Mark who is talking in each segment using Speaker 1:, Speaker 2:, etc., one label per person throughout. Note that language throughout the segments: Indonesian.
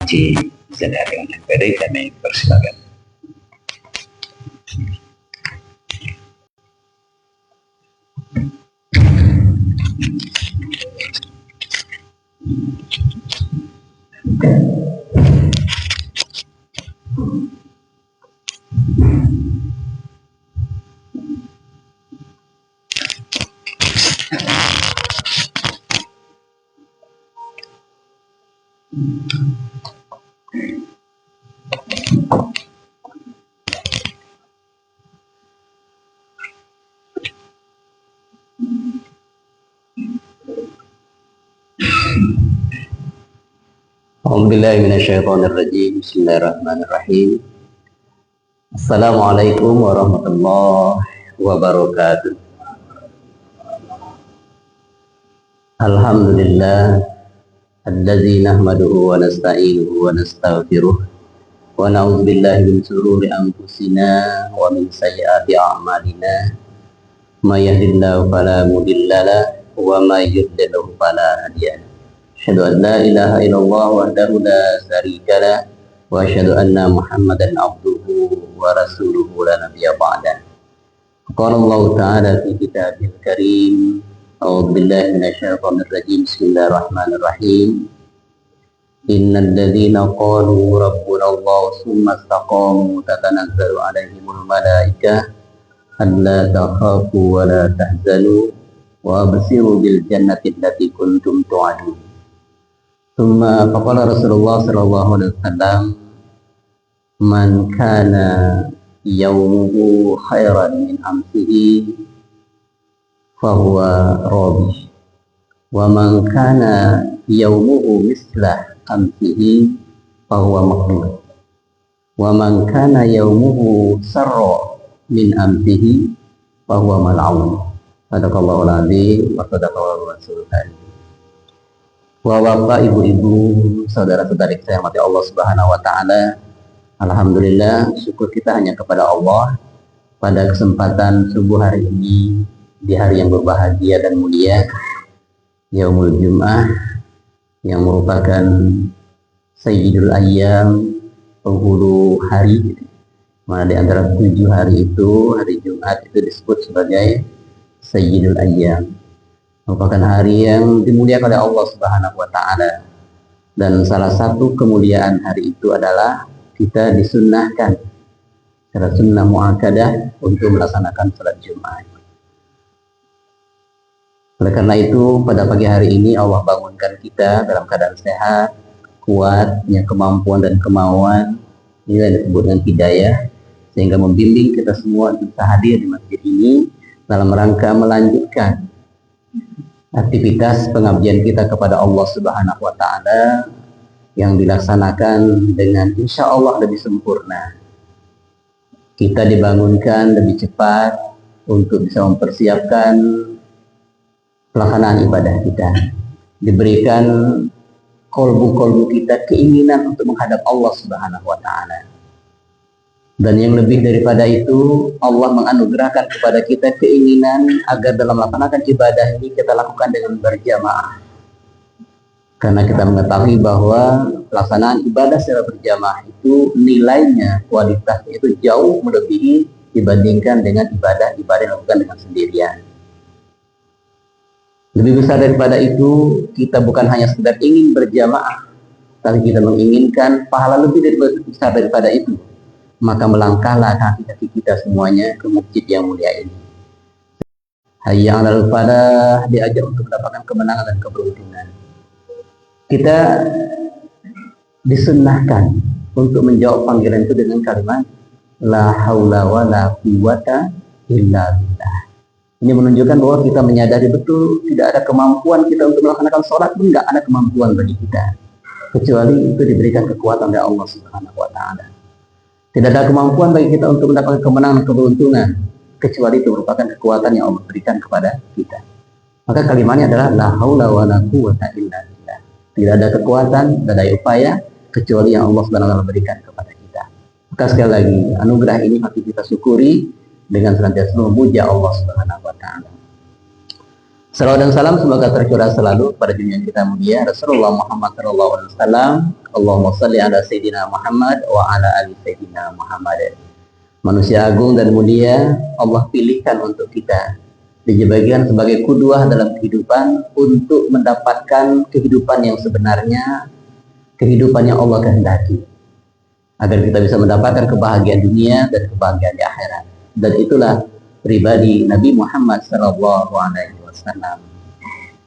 Speaker 1: Saudara dengan baik, kami persilakan. A'udzubillahi minasyaitonirrajim. Bismillahirrahmanirrahim. Assalamualaikum warahmatullahi wabarakatuh. Alhamdulillah alladzi nahmaduhu wa nasta'inuhu wa nastaghfiruh wa na'udzubillahi min shururi anfusina wa min sayyiati a'malina. May yahdihillahu fala mudilla lahu wa may yudlil fala hadiya lahu. Asyhadu an la ilaha illallah wahdahu la syarika lah wa asyhadu anna Muhammadan abduhu wa rasuluhu la nabiyya ba'da. Qala Allah ta'ala fi kitabil karim. A'udzu billahi minasyaitonir rajim. Bismillahirrahmanirrahim. Innal ladzina qalu rabbuna Allah tsumma istaqamu tatanazzalu 'alaihimul malaikah alla takhafu wa la tahzanu wa abshiru bil jannati allati kuntum tu'adun. Thumma faqala Rasulullah sallallahu alaihi wasallam, man kana yawmuhu khairan min amsihi fahuwa rabih, wa man kana yawmuhu mislah amsihi fahuwa maqbul, wa man kana yawmuhu sarra min amsihi fahuwa mal'un. Sadaqallahul azim wa sadaqallahu rasulul karim. Bapak, ibu-ibu, saudara-saudari saya mati Allah Subhanahu wa taala. Alhamdulillah, syukur kita hanya kepada Allah pada kesempatan subuh hari ini di hari yang berbahagia dan mulia, Yaumul Jum'ah, yang merupakan Sayyidul Ayyam, penghulu hari. Mana di antara 7 hari itu, hari Jumat itu disebut sebagai Sayyidul Ayyam, merupakan hari yang dimuliakan oleh Allah Subhanahu wa taala. Dan salah satu kemuliaan hari itu adalah kita disunnahkan secara sunnah muakkadah untuk melaksanakan salat Jumat. Oleh karena itu, pada pagi hari ini Allah bangunkan kita dalam keadaan sehat, kuat, punya kemampuan dan kemauan. Ini yang disebut dengan hidayah, sehingga membimbing kita semua bisa hadir di masjid ini dalam rangka melanjutkan aktivitas pengabdian kita kepada Allah Subhanahu wa taala yang dilaksanakan dengan insya Allah lebih sempurna. Kita dibangunkan lebih cepat untuk bisa mempersiapkan pelaksanaan ibadah kita. Diberikan kolbu-kolbu kita keinginan untuk menghadap Allah Subhanahu wa taala. Dan yang lebih daripada itu, Allah menganugerahkan kepada kita keinginan agar dalam melaksanakan ibadah ini kita lakukan dengan berjamaah. Karena kita mengetahui bahwa pelaksanaan ibadah secara berjamaah itu nilainya, kualitasnya itu jauh melebihi dibandingkan dengan ibadah-ibadah yang dilakukan dengan sendirian. Lebih besar daripada itu, kita bukan hanya sekedar ingin berjamaah, tapi kita menginginkan pahala lebih besar daripada itu. Maka melangkahlah kaki-kaki kita semuanya ke masjid yang mulia ini. Hayya 'alal falah, diajak untuk mendapatkan kemenangan dan keberuntungan. Kita disunnahkan untuk menjawab panggilan itu dengan kalimat la haula wa la quwwata illa billah. Ini menunjukkan bahwa kita menyadari betul tidak ada kemampuan kita untuk melaksanakan sholat pun nggak ada kemampuan bagi kita, kecuali itu diberikan kekuatan dari Allah Subhanahu wa taala. Tidak ada kemampuan bagi kita untuk mendapatkan kemenangan, keberuntungan, kecuali itu merupakan kekuatan yang Allah berikan kepada kita. Maka kalimatnya adalah la haula wa la quwwata illa billah. Tidak ada kekuatan, tidak ada upaya kecuali yang Allah Subhanahu wa taala berikan kepada kita. Maka sekali lagi, anugerah ini harus kita syukuri dengan senantiasa memuja Allah Subhanahu wa taala. Salawat dan salam semoga tercurah selalu pada junjungan kita mulia Rasulullah Muhammad SAW. Allahumma salli ala Sayyidina Muhammad wa ala ali Sayyidina Muhammad. Manusia agung dan mulia Allah pilihkan untuk kita, dijadikan sebagai qudwah dalam kehidupan untuk mendapatkan kehidupan yang sebenarnya, kehidupan yang Allah kehendaki, agar kita bisa mendapatkan kebahagiaan dunia dan kebahagiaan di akhirat. Dan itulah pribadi Nabi Muhammad SAW.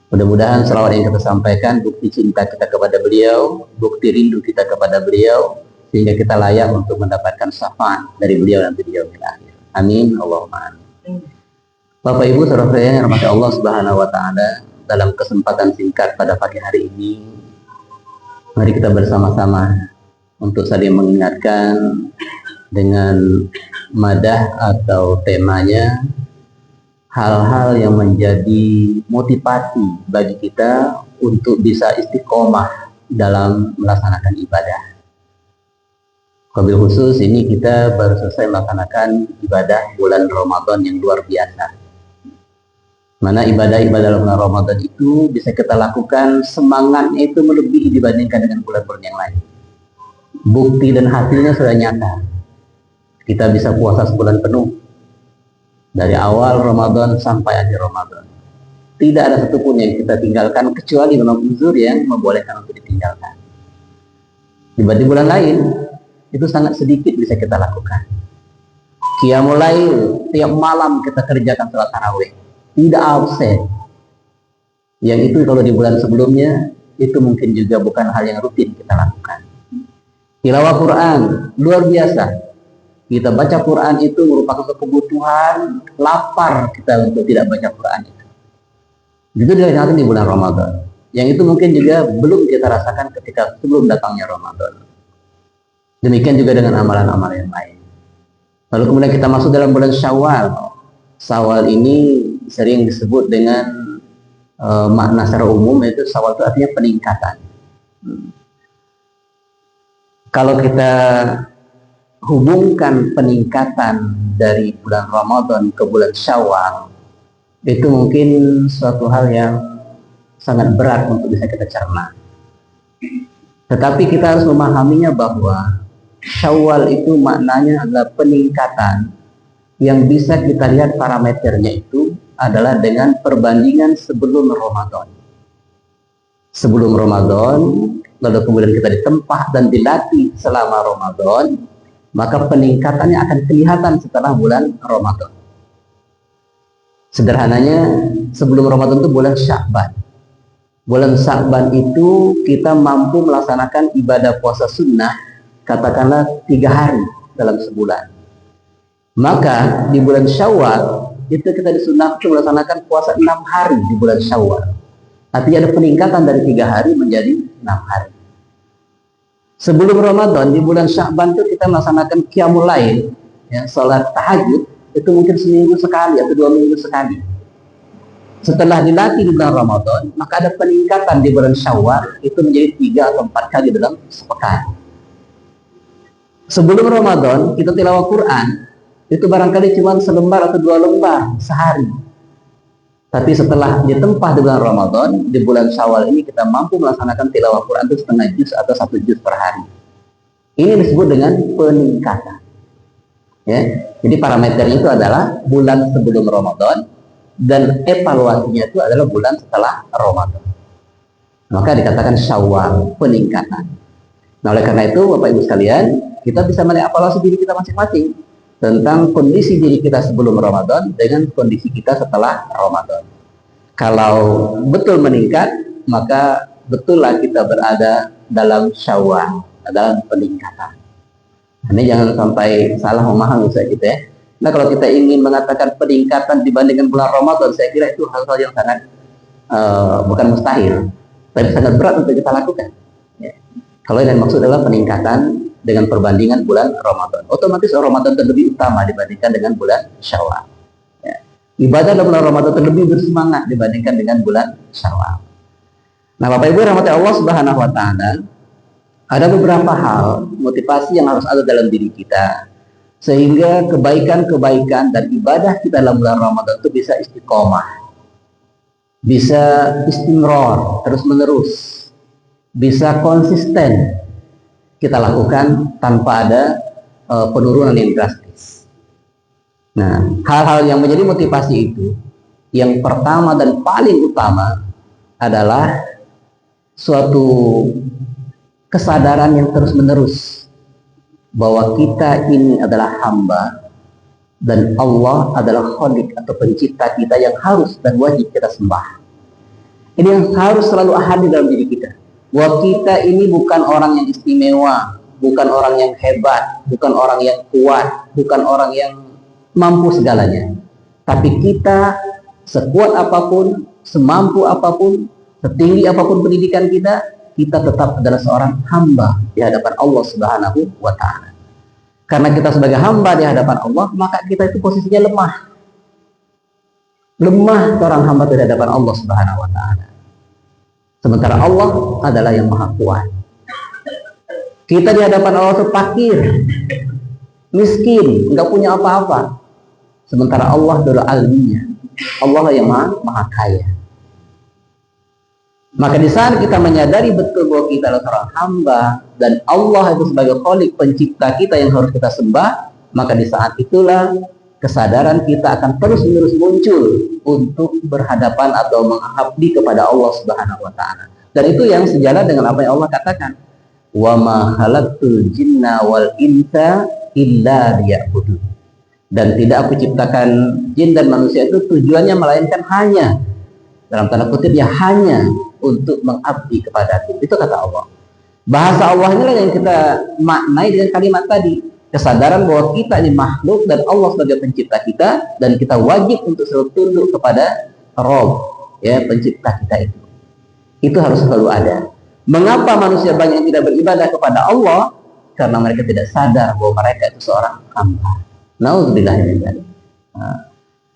Speaker 1: Mudah-mudahan selawat yang kita sampaikan bukti cinta kita kepada beliau, bukti rindu kita kepada beliau, sehingga kita layak untuk mendapatkan syafaat dari beliau nanti di yaumil akhir. Amin. Allahumma amin. Bapak Ibu saudara yang dirahmati Allah Subhanahu wa taala, dalam kesempatan singkat pada pagi hari ini, mari kita bersama-sama untuk saling mengingatkan dengan madah atau temanya hal-hal yang menjadi motivasi bagi kita untuk bisa istiqomah dalam melaksanakan ibadah. Wabil khusus ini kita baru selesai melaksanakan ibadah bulan Ramadan yang luar biasa. Mana ibadah-ibadah bulan Ramadan itu bisa kita lakukan semangatnya itu melebihi dibandingkan dengan bulan-bulan yang lain. Bukti dan hasilnya sudah nyata. Kita bisa puasa sebulan penuh. Dari awal Ramadan sampai akhir Ramadan. Tidak ada satupun yang kita tinggalkan kecuali memang uzur yang membolehkan untuk ditinggalkan. Dibanding bulan lain, itu sangat sedikit bisa kita lakukan. Qiyamul Lail, tiap malam kita kerjakan salat tarawih. Tidak absen. Yang itu kalau di bulan sebelumnya, itu mungkin juga bukan hal yang rutin kita lakukan. Tilawah Quran, luar biasa. Kita baca Quran itu merupakan kebutuhan, lapar kita untuk tidak baca Quran itu. Itu dilaksanakan di bulan Ramadan. Yang itu mungkin juga belum kita rasakan ketika sebelum datangnya Ramadan. Demikian juga dengan amalan-amalan yang lain. Lalu kemudian kita masuk dalam bulan Syawal. Syawal ini sering disebut dengan makna secara umum, yaitu Syawal itu artinya peningkatan. Kalau kita hubungkan peningkatan dari bulan Ramadan ke bulan Syawal, itu mungkin suatu hal yang sangat berat untuk bisa kita cerna. Tetapi kita harus memahaminya bahwa Syawal itu maknanya adalah peningkatan yang bisa kita lihat parameternya itu adalah dengan perbandingan sebelum Ramadan. Sebelum Ramadan, lalu kemudian kita ditempa dan dilatih selama Ramadan, maka peningkatannya akan kelihatan setelah bulan Ramadan. Sederhananya, sebelum Ramadan itu bulan Sya'ban. Bulan Sya'ban itu kita mampu melaksanakan ibadah puasa sunnah, katakanlah 3 hari dalam sebulan. Maka di bulan Syawal, itu kita disunnah untuk melaksanakan puasa 6 hari di bulan Syawal. Artinya ada peningkatan dari 3 hari menjadi 6 hari. Sebelum Ramadan, di bulan Sya'ban itu kita melaksanakan Qiyamul Lail, ya, salat tahajud, itu mungkin seminggu sekali atau 2 minggu sekali. Setelah dilatih di bulan Ramadan, maka ada peningkatan di bulan Syawal, itu menjadi 3 atau 4 kali dalam sepekan. Sebelum Ramadan, kita tilawah Quran, itu barangkali cuma selembar atau 2 lembar sehari. Tapi setelah ditempah di bulan Ramadan, di bulan Syawal ini kita mampu melaksanakan tilawah Quran itu setengah juz atau 1 juz per hari. Ini disebut dengan peningkatan. Ya, jadi parameternya itu adalah bulan sebelum Ramadan dan evaluasinya itu adalah bulan setelah Ramadan. Maka dikatakan Syawal, peningkatan. Nah, oleh karena itu Bapak Ibu sekalian, kita bisa mengevaluasi diri kita masing-masing tentang kondisi diri kita sebelum Ramadan dengan kondisi kita setelah Ramadan. Kalau betul meningkat, maka betullah kita berada dalam Syawal, dalam peningkatan. Ini jangan sampai salah memahami saya gitu ya. Nah, kalau kita ingin mengatakan peningkatan dibandingkan bulan Ramadan, saya kira itu hal-hal yang sangat bukan mustahil, tapi sangat berat untuk kita lakukan. Ya. Kalau yang maksud adalah peningkatan dengan perbandingan bulan Ramadan, otomatis Ramadan terlebih utama dibandingkan dengan bulan Syawal. Ya. Ibadah dalam bulan Ramadan terlebih bersemangat dibandingkan dengan bulan Syawal. Nah, Bapak Ibu rahmati Allah Subhanahu wa taala, ada beberapa hal motivasi yang harus ada dalam diri kita sehingga kebaikan-kebaikan dan ibadah kita dalam bulan Ramadan itu bisa istiqomah. bisa istimror, terus menerus, bisa konsisten kita lakukan tanpa ada penurunan yang drastis. Nah, hal-hal yang menjadi motivasi itu, yang pertama dan paling utama adalah suatu kesadaran yang terus menerus bahwa kita ini adalah hamba dan Allah adalah Khalik atau pencipta kita yang harus dan wajib kita sembah. Ini yang harus selalu hadir dalam diri kita, bahwa kita ini bukan orang yang istimewa, bukan orang yang hebat, bukan orang yang kuat, bukan orang yang mampu segalanya, tapi kita sekuat apapun, semampu apapun, setinggi apapun pendidikan kita, kita tetap adalah seorang hamba di hadapan Allah Subhanahu wa Ta'ala. Karena kita sebagai hamba di hadapan Allah, maka kita itu posisinya lemah. Lemah seorang hamba di hadapan Allah Subhanahu wa Ta'ala. Sementara Allah adalah yang maha kuat. Kita di hadapan Allah itu fakir, miskin, nggak punya apa-apa. Sementara Allah adalah alminya. Allah yang maha kaya. Maka di saat kita menyadari betul bahwa kita adalah seorang hamba dan Allah itu sebagai Khalik pencipta kita yang harus kita sembah, maka di saat itulah kesadaran kita akan terus-menerus muncul untuk berhadapan atau mengabdi kepada Allah Subhanahu wa Ta'ala. Dan itu yang sejalan dengan apa yang Allah katakan, wa ma khalaqtul jinna wal insa illa liya'budun. Dan tidak aku ciptakan jin dan manusia itu tujuannya melainkan hanya, dalam tanda kutip ya, hanya untuk mengabdi kepada Aku. Itu kata Allah. Bahasa Allah inilah yang kita maknai dengan kalimat tadi, kesadaran bahwa kita ini makhluk dan Allah sebagai pencipta kita, dan kita wajib untuk selalu tunduk kepada Rabb, ya, pencipta kita itu. Itu harus selalu ada. Mengapa manusia banyak yang tidak beribadah kepada Allah? Karena mereka tidak sadar bahwa mereka itu seorang hamba. Nauzubillah min dzalik.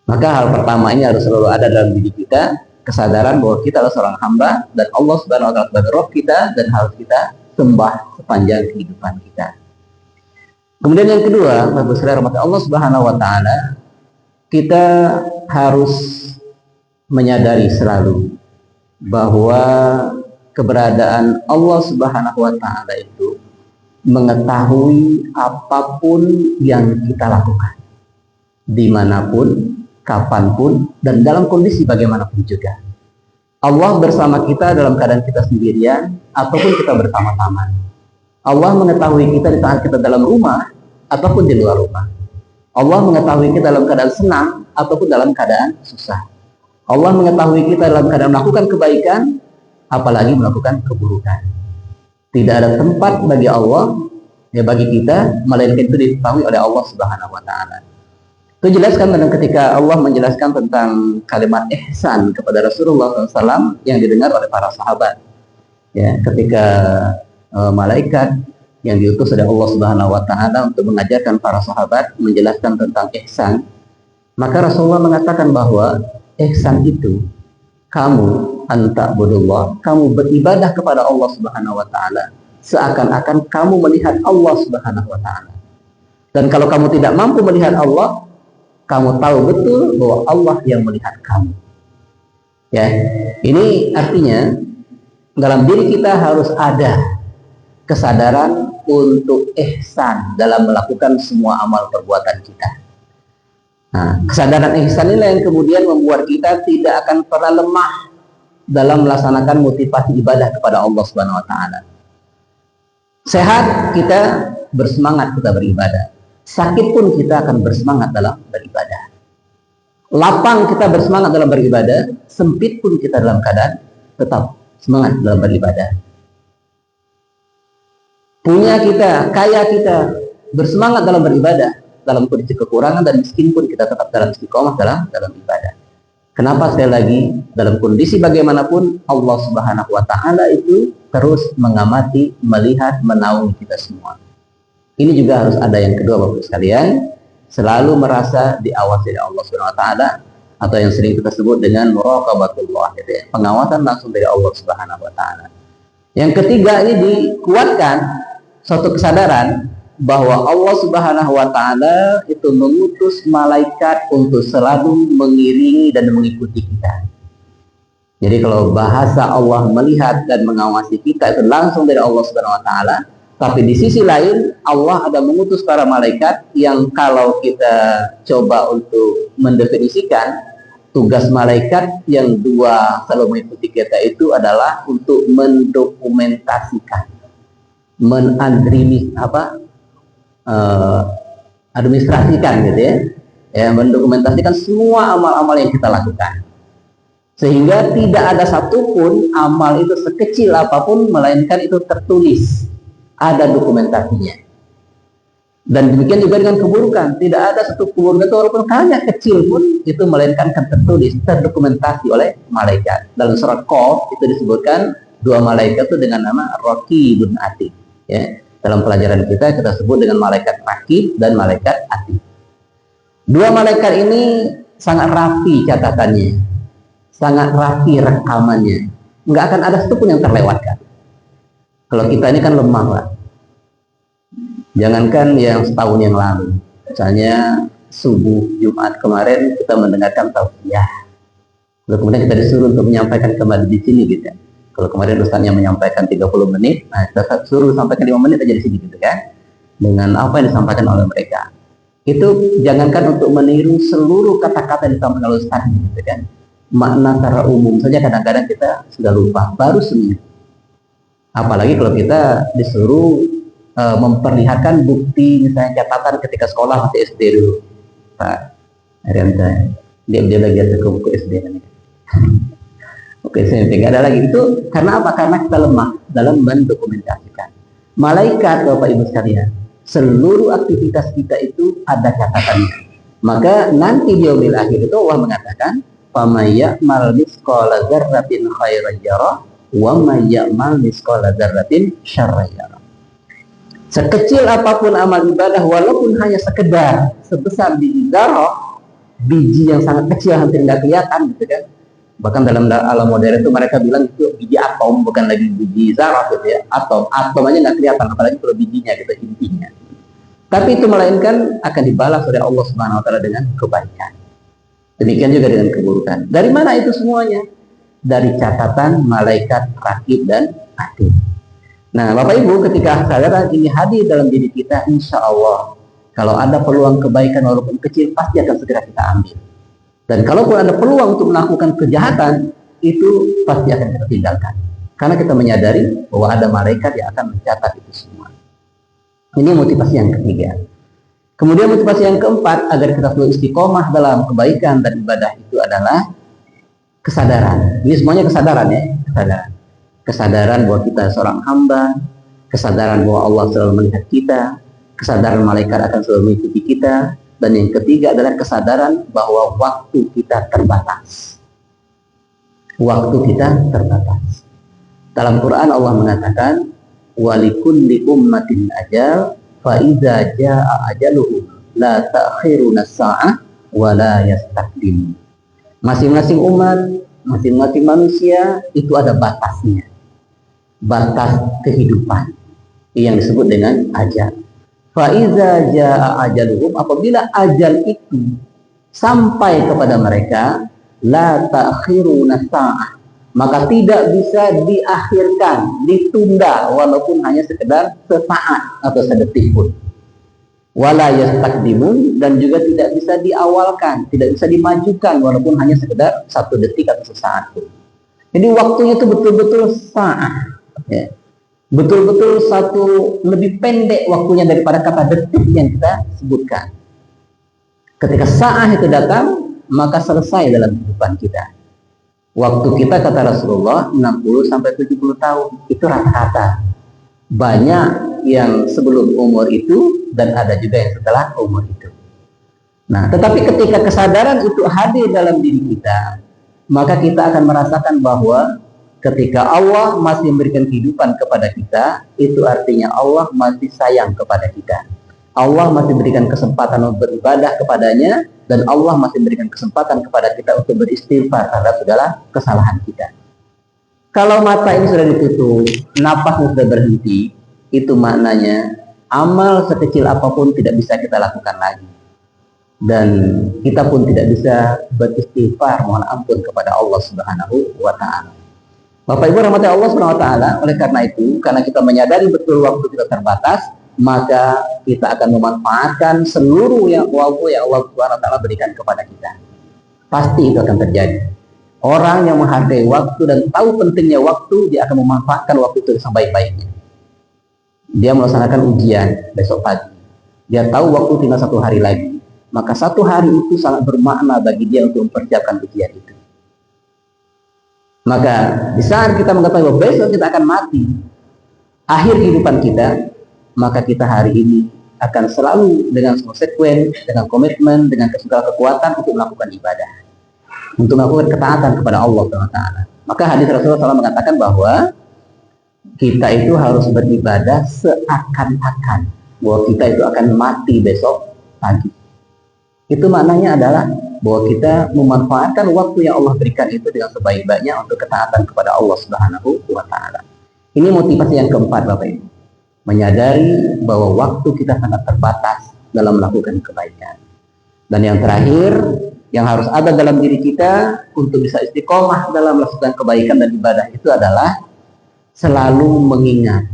Speaker 1: Maka hal pertama ini harus selalu ada dalam diri kita, kesadaran bahwa kita adalah seorang hamba dan Allah Subhanahu wa Ta'ala sebagai Rabb kita dan harus kita sembah sepanjang kehidupan kita. Kemudian yang kedua, Bapak sekalian rahmat Allah Subhanahu wa Ta'ala, kita harus menyadari selalu bahwa keberadaan Allah Subhanahu wa Ta'ala itu mengetahui apapun yang kita lakukan, dimanapun, kapanpun, dan dalam kondisi bagaimanapun juga. Allah bersama kita dalam keadaan kita sendirian ataupun kita bersama-sama. Allah mengetahui kita di saat kita dalam rumah ataupun di luar rumah. Allah mengetahui kita dalam keadaan senang ataupun dalam keadaan susah. Allah mengetahui kita dalam keadaan melakukan kebaikan apalagi melakukan keburukan. Tidak ada tempat bagi Allah, ya bagi kita, melainkan itu diketahui oleh Allah Subhanahu wa Ta'ala. Itu jelaskan ketika Allah menjelaskan tentang kalimat ihsan kepada Rasulullah SAW yang didengar oleh para sahabat. Ya, ketika malaikat yang diutus oleh Allah Subhanahu wa Ta'ala untuk mengajarkan para sahabat menjelaskan tentang ihsan, maka Rasulullah mengatakan bahwa ihsan itu kamu anta'budullah, kamu beribadah kepada Allah Subhanahu wa Ta'ala seakan-akan kamu melihat Allah Subhanahu wa Ta'ala. Dan kalau kamu tidak mampu melihat Allah, kamu tahu betul bahwa Allah yang melihat kamu. Ya, ini artinya dalam diri kita harus ada kesadaran untuk ihsan dalam melakukan semua amal perbuatan kita. Nah, kesadaran ihsan inilah yang kemudian membuat kita tidak akan pernah lemah dalam melaksanakan motivasi ibadah kepada Allah Subhanahu wa Ta'ala. Sehat kita bersemangat kita beribadah. Sakit pun kita akan bersemangat dalam beribadah. Lapang kita bersemangat dalam beribadah, sempit pun kita dalam keadaan tetap semangat dalam beribadah. Punya kita, kaya kita, bersemangat dalam beribadah, dalam kondisi kekurangan dan miskin pun kita tetap dalam istiqomah dalam ibadah. Kenapa? Sekali lagi, dalam kondisi bagaimanapun Allah Subhanahu wa Ta'ala itu terus mengamati, melihat, menaungi kita semua. Ini juga harus ada yang kedua, Bapak sekalian, selalu merasa diawasi oleh Allah Subhanahu wa Ta'ala, atau yang sering kita sebut dengan muraqabatullah, gitu ya, pengawasan langsung dari Allah Subhanahu wa Ta'ala. Yang ketiga, ini dikuatkan suatu kesadaran bahwa Allah Subhanahu wa Ta'ala itu mengutus malaikat untuk selalu mengiringi dan mengikuti kita. Jadi kalau bahasa Allah melihat dan mengawasi kita itu langsung dari Allah Subhanahu wa taala, tapi di sisi lain Allah ada mengutus para malaikat yang kalau kita coba untuk mendefinisikan tugas malaikat yang dua selalu mengikuti kita itu adalah untuk mendokumentasikan, administrasikan gitu ya, mendokumentasikan semua amal-amal yang kita lakukan. Sehingga tidak ada satupun amal itu sekecil apapun, melainkan itu tertulis, ada dokumentasinya. Dan demikian juga dengan keburukan, tidak ada satu keburukan itu walaupun hanya kecil pun itu melainkan kan tertulis, terdokumentasi oleh malaikat. Dalam surat Qaf itu disebutkan dua malaikat itu dengan nama Raqib dan Atid. Ya, dalam pelajaran kita sebut dengan malaikat Raqib dan malaikat Atid. Dua malaikat ini sangat rapi catatannya, sangat rapi rekamannya, nggak akan ada satupun yang terlewatkan. Kalau kita ini kan lemah lah, jangankan yang setahun yang lalu, misalnya subuh Jumat kemarin kita mendengarkan tausiah, lalu kemudian kita disuruh untuk menyampaikan kembali di sini gitu. Kalau kemarin ustaznya menyampaikan 30 menit, nah kita suruh sampaikan 5 menit aja di sini gitu kan, dengan apa yang disampaikan oleh mereka. Itu jangankan untuk meniru seluruh kata-kata yang disampaikan oleh ustaz gitu kan, makna secara umum saja kadang-kadang kita sudah lupa, baru seminggu. Apalagi kalau kita disuruh memperlihatkan bukti misalnya catatan ketika sekolah masih SD dulu, Pak Arianta, dia lagi ada ke buku SD kan. Oke, SMP nggak ada lagi. Itu karena apa? Karena kita lemah dalam mendokumentasikan. Malaikat, Bapak Ibu sekalian, seluruh aktivitas kita itu ada catatannya. Maka nanti di yaumil akhir itu Allah mengatakan, "Faman ya'mal mithqala dzarratin khairan yarah wa man ya'mal mithqala dzarratin syarran yarah." Sekecil apapun amal ibadah, walaupun hanya sekedar sebesar biji zarah, biji yang sangat kecil hampir nggak kelihatan gitu kan. Bahkan dalam alam modern itu mereka bilang itu biji atom, bukan lagi biji zarah gitu ya. Atom aja nggak kelihatan, apalagi kalau bijinya gitu, intinya. Tapi itu melainkan akan dibalas oleh Allah Subhanahu wa taala dengan kebaikan. Demikian juga dengan keburukan. Dari mana itu semuanya? Dari catatan malaikat Raqib dan Atid. Nah, Bapak Ibu, ketika kesadaran ini hadir dalam diri kita, insya Allah kalau ada peluang kebaikan walaupun kecil pasti akan segera kita ambil. Dan kalaupun ada peluang untuk melakukan kejahatan, itu pasti akan kita tinggalkan. Karena kita menyadari bahwa ada malaikat yang akan mencatat itu semua. Ini motivasi yang ketiga. Kemudian motivasi yang keempat, agar kita selalu istiqomah dalam kebaikan dan ibadah itu adalah kesadaran. Ini semuanya kesadaran ya, kesadaran. Kesadaran bahwa kita seorang hamba, kesadaran bahwa Allah selalu melihat kita, kesadaran malaikat akan selalu mengikuti kita, dan yang ketiga adalah kesadaran bahwa waktu kita terbatas. Waktu kita terbatas. Dalam Quran Allah mengatakan, walikulli ummatin ajal, fa idza jaa ajaluhum la ta'khiruna as-sa'ah wa la yastaqdimun. Masing-masing umat, masing-masing manusia itu ada batasnya. Batas kehidupan yang disebut dengan ajal. Fa idza jaa ajaluhum, apabila ajal itu sampai kepada mereka, la ta'khiruna as-sa'ah, maka tidak bisa diakhirkan, ditunda walaupun hanya sekedar sesaat atau sedetik pun. Wala yastaqdimun, dan juga tidak bisa diawalkan, tidak bisa dimajukan walaupun hanya sekedar satu detik atau sesaat pun. Jadi waktunya itu betul-betul saat, ya. Betul-betul satu lebih pendek waktunya daripada kata detik yang kita sebutkan. Ketika saat itu datang, maka selesai dalam kehidupan kita. Waktu kita, kata Rasulullah, 60-70 tahun. Itu rata-rata. Banyak yang sebelum umur itu, dan ada juga yang setelah umur itu. Nah, tetapi ketika kesadaran itu hadir dalam diri kita, maka kita akan merasakan bahwa ketika Allah masih memberikan kehidupan kepada kita, itu artinya Allah masih sayang kepada kita. Allah masih berikan kesempatan untuk beribadah kepadanya, dan Allah masih memberikan kesempatan kepada kita untuk beristighfar terhadap segala kesalahan kita. Kalau mata ini sudah ditutup, napasnya sudah berhenti, itu maknanya amal sekecil apapun tidak bisa kita lakukan lagi. dan kita pun tidak bisa beristighfar mohon ampun kepada Allah Subhanahu wa taala. Bapak Ibu rahmati Allah Subhanahu wa taala, oleh karena itu, karena kita menyadari betul waktu kita terbatas, maka kita akan memanfaatkan seluruh waktu yang Allah Subhanahu wa taala berikan kepada kita. Pasti itu akan terjadi. Orang yang menghargai waktu dan tahu pentingnya waktu, dia akan memanfaatkan waktu itu sebaik-baiknya. Dia melaksanakan ujian besok pagi. Dia tahu waktu tinggal 1 hari lagi. Maka 1 hari itu sangat bermakna bagi dia untuk mempersiapkan ujian itu. Maka di saat kita mengetahui bahwa besok kita akan mati, akhir kehidupan kita, maka kita hari ini akan selalu dengan konsekuen, dengan komitmen, dengan segala kekuatan untuk melakukan ibadah, untuk melakukan ketaatan kepada Allah SWT. Maka hadis Rasulullah SAW mengatakan bahwa kita itu harus beribadah seakan-akan bahwa kita itu akan mati besok pagi. Itu maknanya adalah bahwa kita memanfaatkan waktu yang Allah berikan itu dengan sebaik-baiknya untuk ketaatan kepada Allah Subhanahu wa taala. Ini motivasi yang keempat, Bapak Ibu. Menyadari bahwa waktu kita sangat terbatas dalam melakukan kebaikan. Dan yang terakhir, yang harus ada dalam diri kita untuk bisa istiqomah dalam melakukan kebaikan dan ibadah itu adalah selalu mengingat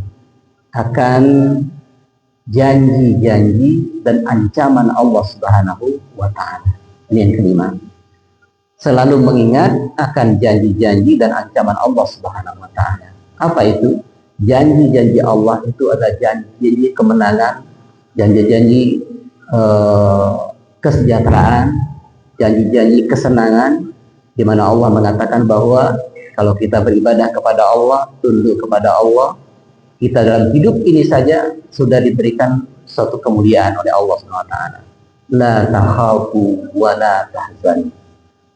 Speaker 1: akan janji-janji dan ancaman Allah Subhanahu wa taala. Ini yang kelima. Selalu mengingat akan janji-janji dan ancaman Allah Subhanahu wa taala. Apa itu? Janji-janji Allah itu adalah janji-janji kemenangan, janji-janji kesejahteraan, janji-janji kesenangan, di mana Allah mengatakan bahwa kalau kita beribadah kepada Allah, tunduk kepada Allah, kita dalam hidup ini saja sudah diberikan suatu kemuliaan oleh Allah SWT. La takhafu wa la tahzan.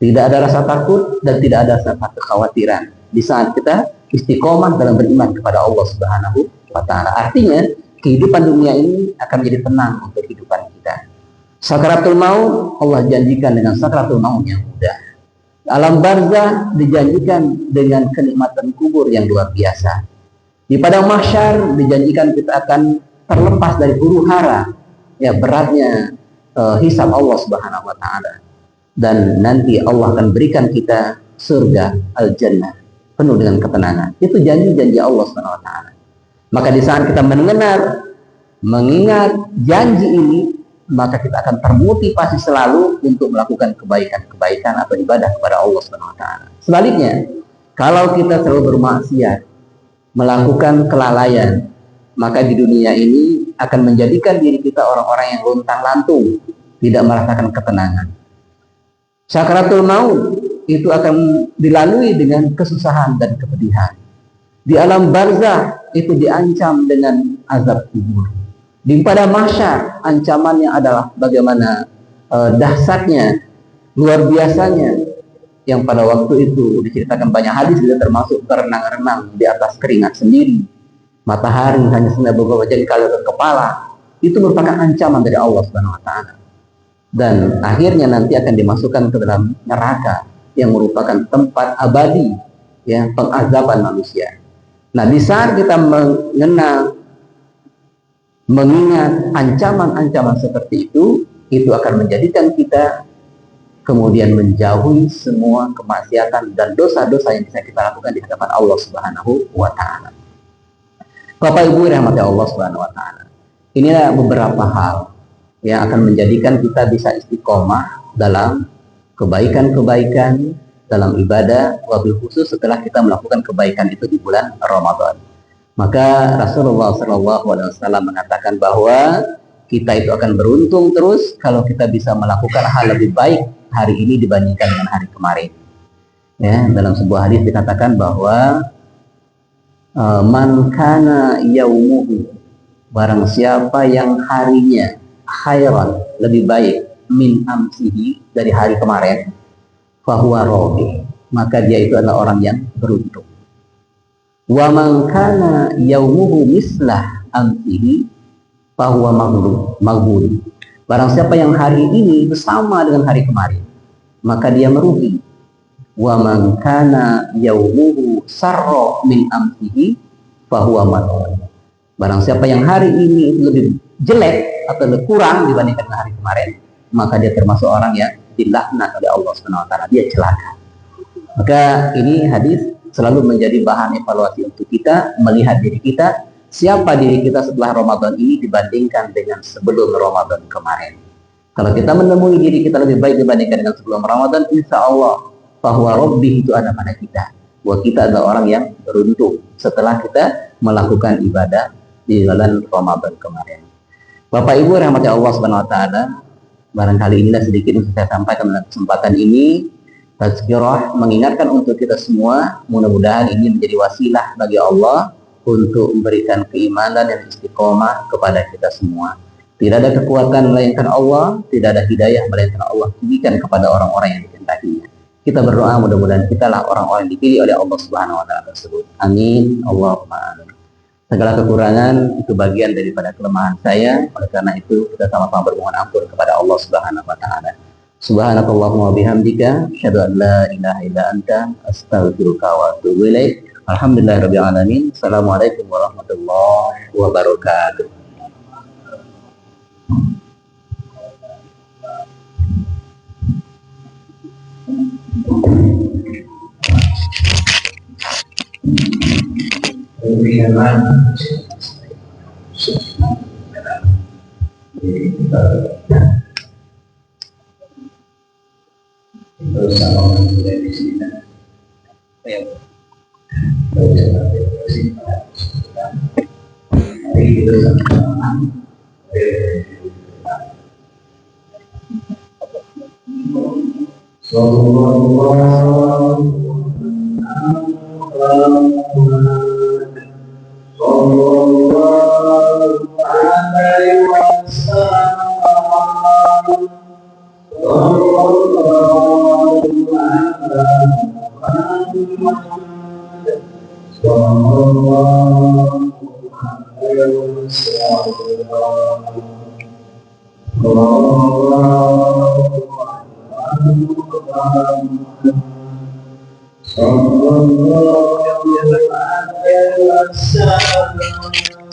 Speaker 1: Tidak ada rasa takut dan tidak ada rasa kekhawatiran di saat kita istiqomah dalam beriman kepada Allah Subhanahu wa taala. Artinya, kehidupan dunia ini akan menjadi tenang untuk kehidupan kita. Sakaratul maut Allah janjikan dengan sakaratul maut yang mudah. Alam barzah dijanjikan dengan kenikmatan kubur yang luar biasa. Di padang mahsyar dijanjikan kita akan terlepas dari huru-hara, ya beratnya hisab Allah Subhanahu wa taala. Dan nanti Allah akan berikan kita surga al-jannah penuh dengan ketenangan. Itu janji-janji Allah Subhanahu wa taala. Maka di saat kita mengingat janji ini, maka kita akan termotivasi selalu untuk melakukan kebaikan-kebaikan atau ibadah kepada Allah Subhanahu wa taala. Sebaliknya, kalau kita selalu bermaksiat, melakukan kelalaian, maka di dunia ini akan menjadikan diri kita orang-orang yang luntang-lantung, tidak merasakan ketenangan. Sakaratul maut itu akan dilalui dengan kesusahan dan kepedihan. Di alam barzah itu diancam dengan azab kubur. Di padang mahsyar ancamannya adalah bagaimana dahsyatnya, luar biasanya, yang pada waktu itu diceritakan banyak hadis, termasuk berenang-renang di atas keringat sendiri, matahari hanya sengaja beberapa jengkal ke kepala. Itu merupakan ancaman dari Allah Subhanahu wa taala. Dan akhirnya nanti akan dimasukkan ke dalam neraka yang merupakan tempat abadi, ya, pengazaban manusia. Nah, di saat kita mengingat ancaman-ancaman seperti itu akan menjadikan kita kemudian menjauhi semua kemaksiatan dan dosa-dosa yang bisa kita lakukan di hadapan Allah Subhanahu wa taala. Bapak Ibu rahmati Allah Subhanahu wa taala. Inilah beberapa hal yang akan menjadikan kita bisa istiqomah dalam kebaikan-kebaikan, dalam ibadah, wabil khusus setelah kita melakukan kebaikan itu di bulan Ramadan. Maka Rasulullah SAW mengatakan bahwa kita itu akan beruntung terus kalau kita bisa melakukan hal lebih baik hari ini dibandingkan dengan hari kemarin. Ya, dalam sebuah hadis dikatakan bahwa man kana yaumuhu, barang siapa yang harinya khairan, lebih baik, min amsihi, dari hari kemarin, fahuwa rabi, maka dia itu adalah orang yang beruntung. Wa man kana yaumuhu mislah amsihi fahuwa maghbun. Barang siapa yang hari ini bersama dengan hari kemarin, maka dia merugi. Wa man kana yaumuhu sarra min amsihi fahuwa madhun. Barang siapa yang hari ini lebih jelek atau lebih kurang dibandingkan dengan hari kemarin, maka dia termasuk orang yang dilaknat oleh Allah Subhanahu wa taala, dia celaka. Maka ini hadis selalu menjadi bahan evaluasi untuk kita, melihat diri kita, siapa diri kita setelah Ramadan ini dibandingkan dengan sebelum Ramadan kemarin. Kalau kita menemui diri kita lebih baik dibandingkan dengan sebelum Ramadan, insya Allah bahwa Rabbih itu ada pada kita, bahwa kita adalah orang yang beruntung setelah kita melakukan ibadah di bulan Ramadan kemarin. Bapak Ibu rahmati Allah Subhanahu wa taala, barangkali inilah sedikit yang saya sampaikan dalam kesempatan ini, tazkirah mengingatkan untuk kita semua, mudah-mudahan ini menjadi wasilah bagi Allah untuk memberikan keimanan dan istiqomah kepada kita semua. Tidak ada kekuatan melainkan Allah, tidak ada hidayah melainkan Allah berikan kepada orang-orang yang dikehendakinya. Kita berdoa mudah-mudahan kita lah orang-orang yang dipilih oleh Allah Subhanahu wa taala tersebut. Amin. Allahumma amin. Segala kekurangan itu bagian daripada kelemahan saya. Oleh karena itu kita sama-sama bermohon ampun kepada Allah Subhanahu wa taala. Subhanakallahumma bihamdika asyhadu an la ilaha illa anta astaghfiruka wa atubu ilaik. Alhamdulillahirabbil alamin. Assalamualaikum warahmatullahi wabarakatuh. Sallallahu alaihi wasallam.